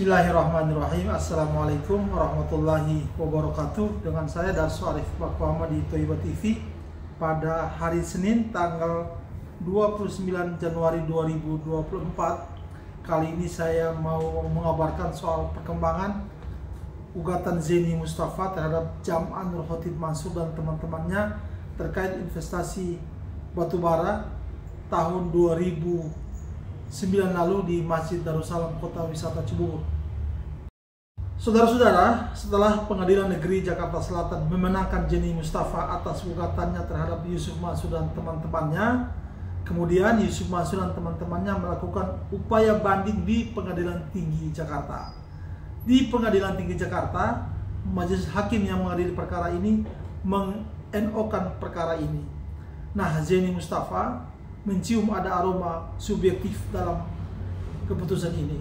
Bismillahirrahmanirrahim. Assalamualaikum warahmatullahi wabarakatuh. Dengan saya Darso Arif Bakwama di Toiba TV pada hari Senin tanggal 29 Januari 2024. Kali ini saya mau mengabarkan soal perkembangan gugatan Zeni Mustafa terhadap Jam'ah Nur Khotimah Mansur dan teman-temannya terkait investasi batubara tahun 2009 lalu di Masjid Darussalam Kota Wisata Cibubur. Saudara-saudara, setelah Pengadilan Negeri Jakarta Selatan memenangkan Zeni Mustafa atas gugatannya terhadap Yusuf Mansur dan teman-temannya, kemudian Yusuf Mansur dan teman-temannya melakukan upaya banding di Pengadilan Tinggi Jakarta. Di Pengadilan Tinggi Jakarta, majelis hakim yang mengadili perkara ini meng-NO-kan perkara ini. Nah, Zeni Mustafa mencium ada aroma subjektif dalam keputusan ini.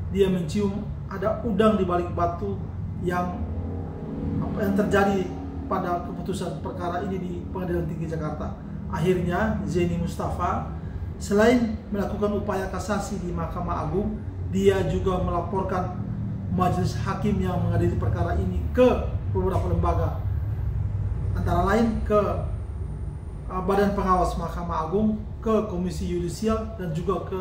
Dia mencium ada udang di balik batu yang terjadi pada keputusan perkara ini di Pengadilan Tinggi Jakarta. Akhirnya Zeni Mustafa selain melakukan upaya kasasi di Mahkamah Agung, dia juga melaporkan majelis hakim yang mengadili perkara ini ke beberapa lembaga, antara lain ke Badan Pengawas Mahkamah Agung, ke Komisi Yudisial, dan juga ke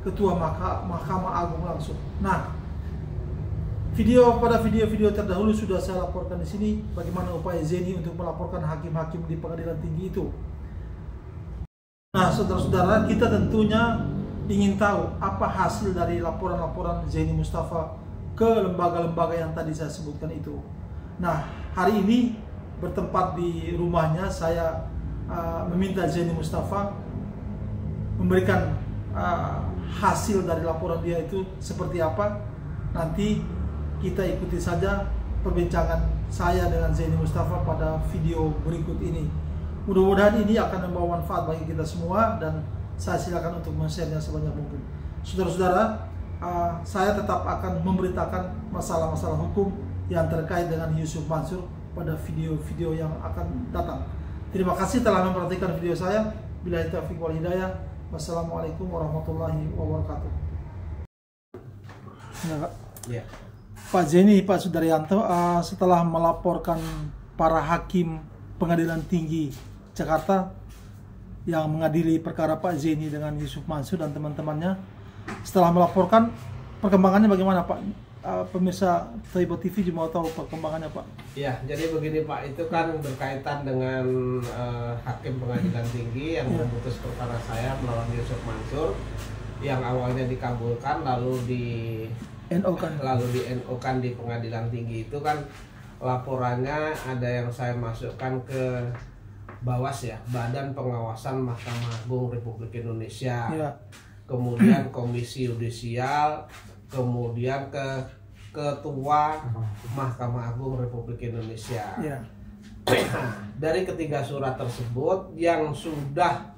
Ketua Mahkamah Agung langsung. Nah, pada video-video terdahulu sudah saya laporkan di sini bagaimana upaya Zeni untuk melaporkan hakim-hakim di Pengadilan Tinggi itu. Nah, saudara-saudara, kita tentunya ingin tahu apa hasil dari laporan-laporan Zeni Mustafa ke lembaga-lembaga yang tadi saya sebutkan itu. Nah, hari ini bertempat di rumahnya, saya meminta Zeni Mustafa memberikan hasil dari laporan dia itu seperti apa. Nanti kita ikuti saja perbincangan saya dengan Zeni Mustafa pada video berikut ini. Mudah-mudahan ini akan membawa manfaat bagi kita semua dan saya silakan untuk men-share-nya sebanyak mungkin. Saudara-saudara, saya tetap akan memberitakan masalah-masalah hukum yang terkait dengan Yusuf Mansur pada video-video yang akan datang. Terima kasih telah memperhatikan video saya. Billahi taufiq wal hidayah. Wassalamualaikum warahmatullahi wabarakatuh. Ya. Pak Zeni, Pak Sudaryanto, setelah melaporkan para hakim Pengadilan Tinggi Jakarta yang mengadili perkara Pak Zeni dengan Yusuf Mansur dan teman-temannya, setelah melaporkan, perkembangannya bagaimana, Pak? Pemirsa Toiba TV juga mau tahu perkembangannya, Pak. Ya, jadi begini, Pak, itu kan berkaitan dengan hakim Pengadilan Tinggi yang memutus perkara saya melawan Yusuf Mansur yang awalnya dikabulkan lalu di NO-kan di Pengadilan Tinggi. Itu kan laporannya ada yang saya masukkan ke BAWAS, ya, Badan Pengawasan Mahkamah Agung Republik Indonesia. Kemudian Komisi Yudisial, kemudian ke Ketua Mahkamah Agung Republik Indonesia. Dari ketiga surat tersebut yang sudah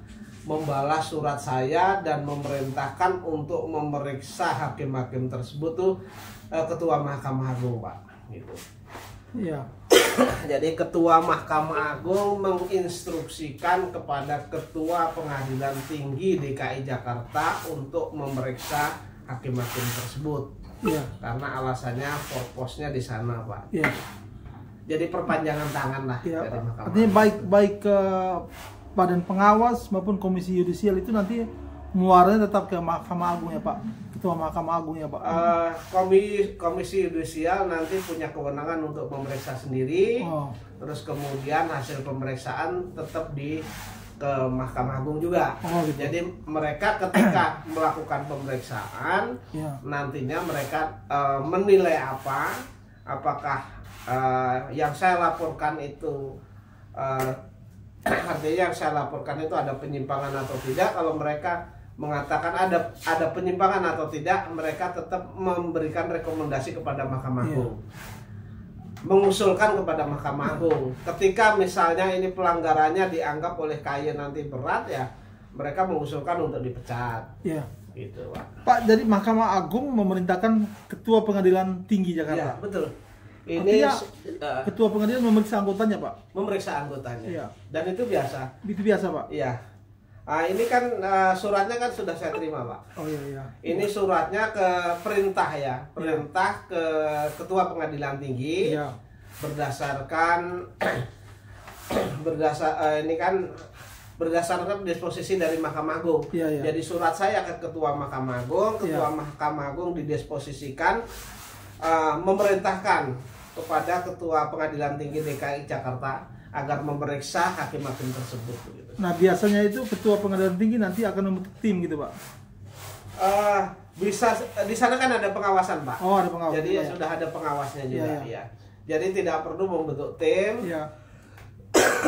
membalas surat saya dan memerintahkan untuk memeriksa hakim-hakim tersebut tuh Ketua Mahkamah Agung, Pak, gitu. Jadi Ketua Mahkamah Agung menginstruksikan kepada Ketua Pengadilan Tinggi DKI Jakarta untuk memeriksa hakim-hakim tersebut, karena alasannya purpose-nya di sana, Pak. Jadi perpanjangan tangan lah dari Mahkamah. Artinya baik ke Badan Pengawas maupun Komisi Yudisial itu nanti muaranya tetap ke Mahkamah Agung, ya, Pak? Ketua Mahkamah Agung, ya, Pak? Komisi Yudisial nanti punya kewenangan untuk memeriksa sendiri. Terus kemudian hasil pemeriksaan tetap ke Mahkamah Agung juga. Gitu. Jadi mereka ketika melakukan pemeriksaan, nantinya mereka menilai apakah yang saya laporkan itu artinya yang saya laporkan itu ada penyimpangan atau tidak. Kalau mereka mengatakan ada penyimpangan atau tidak, mereka tetap memberikan rekomendasi kepada Mahkamah Agung. Mengusulkan kepada Mahkamah Agung. Ketika misalnya ini pelanggarannya dianggap oleh KAY nanti berat, ya, mereka mengusulkan untuk dipecat. Gitu, Pak. Pak, jadi Mahkamah Agung memerintahkan Ketua Pengadilan Tinggi Jakarta. Betul. Ini Ketua Pengadilan memeriksa anggotanya, Pak. Memeriksa anggotanya. Dan itu biasa. Itu biasa, Pak. Ini kan suratnya kan sudah saya terima, Pak. Oh iya. Ini suratnya ke perintah ya, perintah ke Ketua Pengadilan Tinggi berdasarkan ini kan berdasarkan disposisi dari Mahkamah Agung. Jadi surat saya ke Ketua Mahkamah Agung, Ketua Mahkamah Agung didisposisikan memerintahkan kepada Ketua Pengadilan Tinggi DKI Jakarta agar memeriksa hakim-hakim tersebut. Gitu. Nah biasanya itu Ketua Pengadilan Tinggi nanti akan membentuk tim gitu, Pak? Bisa di sana kan ada pengawasan, Pak. Oh, ada pengawas. Jadi sudah ada pengawasnya juga. Ya. Jadi tidak perlu membentuk tim.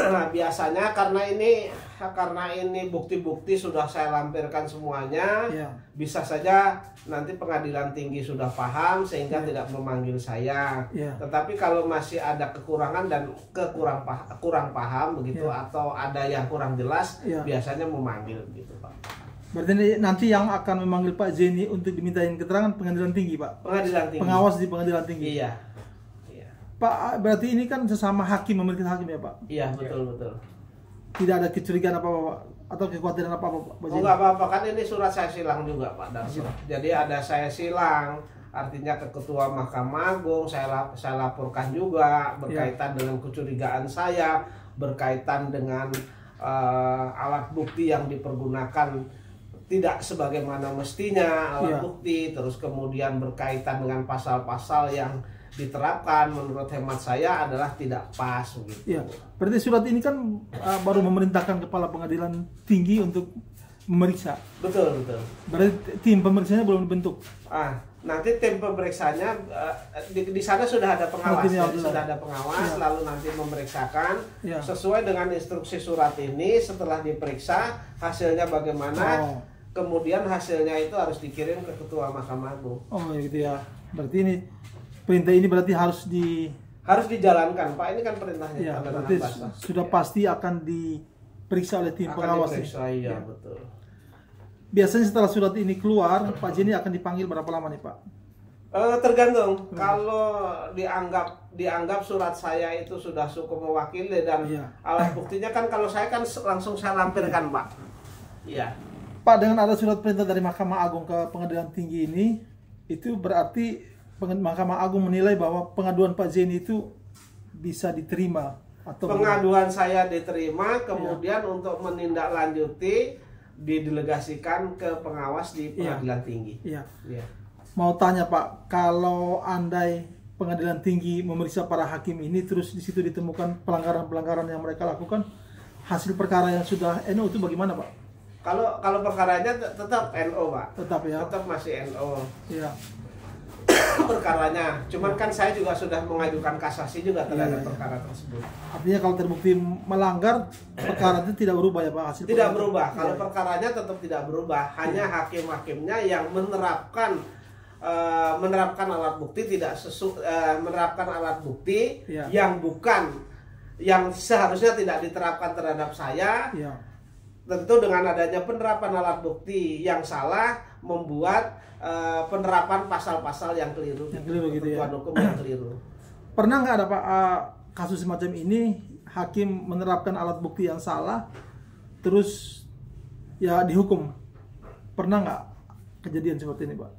Nah biasanya karena ini bukti-bukti sudah saya lampirkan semuanya, bisa saja nanti Pengadilan Tinggi sudah paham sehingga tidak memanggil saya. Tetapi kalau masih ada kekurangan dan kurang paham begitu atau ada yang kurang jelas, biasanya memanggil gitu, Pak. Berarti nanti yang akan memanggil Pak Zeni untuk dimintain keterangan Pengadilan Tinggi, Pak? Pengadilan Tinggi. Pengawas di Pengadilan Tinggi. Iya. Pak, berarti ini kan sesama hakim memeriksa hakim ya, Pak? Iya, betul. Tidak ada kecurigaan apa-apa, Pak? Atau kekhawatiran apa-apa, Pak? Enggak apa-apa, kan ini surat saya silang juga, Pak Darso. Jadi ada saya silang, artinya ke Ketua Mahkamah Agung, saya laporkan juga berkaitan dengan kecurigaan saya, berkaitan dengan alat bukti yang dipergunakan tidak sebagaimana mestinya alat bukti, terus kemudian berkaitan dengan pasal-pasal yang diterapkan menurut hemat saya adalah tidak pas begitu. Berarti surat ini kan baru memerintahkan Kepala Pengadilan Tinggi untuk memeriksa. Betul. Berarti tim pemeriksanya belum dibentuk. Nanti tim pemeriksanya di sana sudah ada pengawas, sudah ada pengawas, lalu nanti memeriksakan sesuai dengan instruksi surat ini. Setelah diperiksa hasilnya bagaimana, kemudian hasilnya itu harus dikirim ke Ketua Mahkamah Agung. Oh gitu ya. Berarti ini perintah ini berarti harus dijalankan, Pak. Ini kan perintahnya. Berarti sudah pasti akan diperiksa oleh tim pengawas. Iya, betul. Biasanya setelah surat ini keluar, Pak Zeni akan dipanggil berapa lama nih, Pak? Tergantung. Kalau dianggap surat saya itu sudah cukup mewakili dan alat buktinya kan kalau saya kan langsung saya lampirkan, Pak. Iya. Pak, dengan ada surat perintah dari Mahkamah Agung ke Pengadilan Tinggi ini, itu berarti Mahkamah Agung menilai bahwa pengaduan Pak Zeni itu bisa diterima atau pengaduan saya diterima, kemudian untuk menindaklanjuti didelegasikan ke pengawas di Pengadilan Tinggi. Mau tanya, Pak, kalau andai Pengadilan Tinggi memeriksa para hakim ini terus di situ ditemukan pelanggaran-pelanggaran yang mereka lakukan, hasil perkara yang sudah NO itu bagaimana, Pak? Kalau perkaranya tetap NO, Pak. Tetap ya. Tetap masih NO. Perkaranya, cuman kan saya juga sudah mengajukan kasasi juga terhadap perkara tersebut. Artinya kalau terbukti melanggar, perkara itu tidak berubah ya, Pak? Hasil tidak berubah. Kalau perkaranya tetap tidak berubah, hanya hakim-hakimnya yang menerapkan alat bukti menerapkan alat bukti yang seharusnya tidak diterapkan terhadap saya. Tentu dengan adanya penerapan alat bukti yang salah membuat penerapan pasal-pasal yang keliru gitu ya. Hukum yang keliru. Pernah nggak ada, Pak, kasus semacam ini hakim menerapkan alat bukti yang salah terus ya dihukum? Pernah nggak kejadian seperti ini, Pak?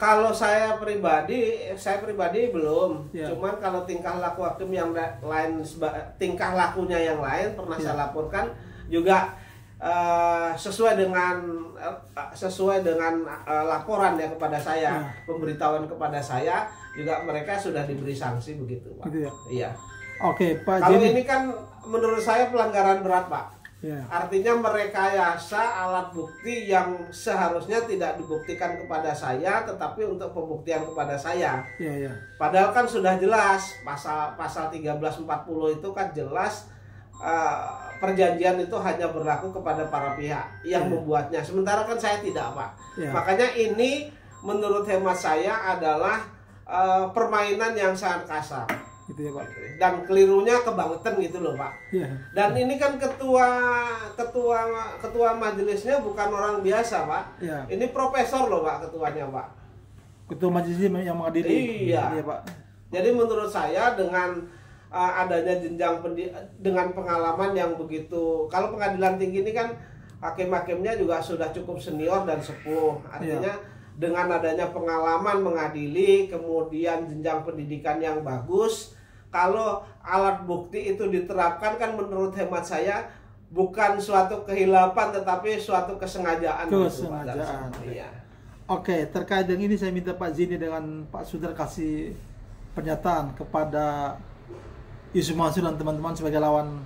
Kalau saya pribadi belum. Cuman kalau tingkah laku hakim yang lain, tingkah lakunya yang lain pernah saya laporkan juga. Sesuai dengan laporan ya kepada saya, pemberitahuan kepada saya juga mereka sudah diberi sanksi begitu, Pak. Gitu ya? Iya. Oke, Pak. Kalau Jadi ini kan menurut saya pelanggaran berat, Pak. Ya. Artinya merekayasa alat bukti yang seharusnya tidak dibuktikan kepada saya, tetapi untuk pembuktian kepada saya. Ya. Padahal kan sudah jelas pasal 1340 itu kan jelas perjanjian itu hanya berlaku kepada para pihak yang membuatnya. Sementara kan saya tidak, Pak. Makanya ini menurut hemat saya adalah permainan yang sangat kasar. Gitu ya, Pak. Dan kelirunya kebangetan gitu loh, Pak. Dan ini kan ketua majelisnya bukan orang biasa, Pak. Ini profesor loh, Pak, ketuanya, Pak. Ketua majelisnya yang mengadili. Iya, Pak. Jadi menurut saya dengan adanya jenjang dengan pengalaman yang begitu, kalau Pengadilan Tinggi ini kan hakim-hakimnya juga sudah cukup senior dan sepuh. Artinya dengan adanya pengalaman mengadili, kemudian jenjang pendidikan yang bagus, kalau alat bukti itu diterapkan kan menurut hemat saya bukan suatu kehilapan tetapi suatu kesengajaan. Kesengajaan. Iya. Oke, terkait dengan ini saya minta Pak Zini dengan Pak Sudar kasih pernyataan kepada Yusuf Mansur dan teman-teman sebagai lawan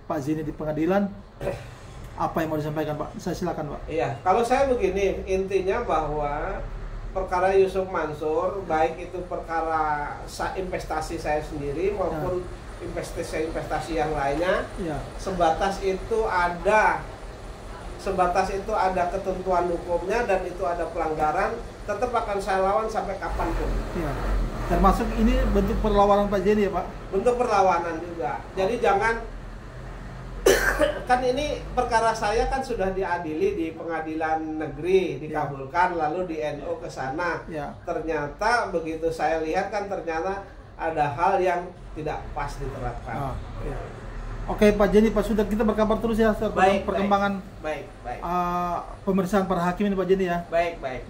Pak Zini di pengadilan. Apa yang mau disampaikan Pak? Saya silakan Pak. Iya, kalau saya begini, intinya bahwa perkara Yusuf Mansur, baik itu perkara investasi saya sendiri maupun investasi yang lainnya, sebatas itu ada ketentuan hukumnya dan itu ada pelanggaran, tetap akan saya lawan sampai kapanpun. Ya. Termasuk ini bentuk perlawanan Pak Zini ya Pak? Bentuk perlawanan juga. Jadi jangan kan ini perkara saya kan sudah diadili di pengadilan negeri, dikabulkan, lalu di NU ke sana. Ternyata begitu saya lihat kan ternyata ada hal yang tidak pas diterapkan. Oke Pak Zini, Pak Sudar, kita berkabar terus ya tentang perkembangan baik. Pemeriksaan para hakim ini Pak Zini ya. Baik.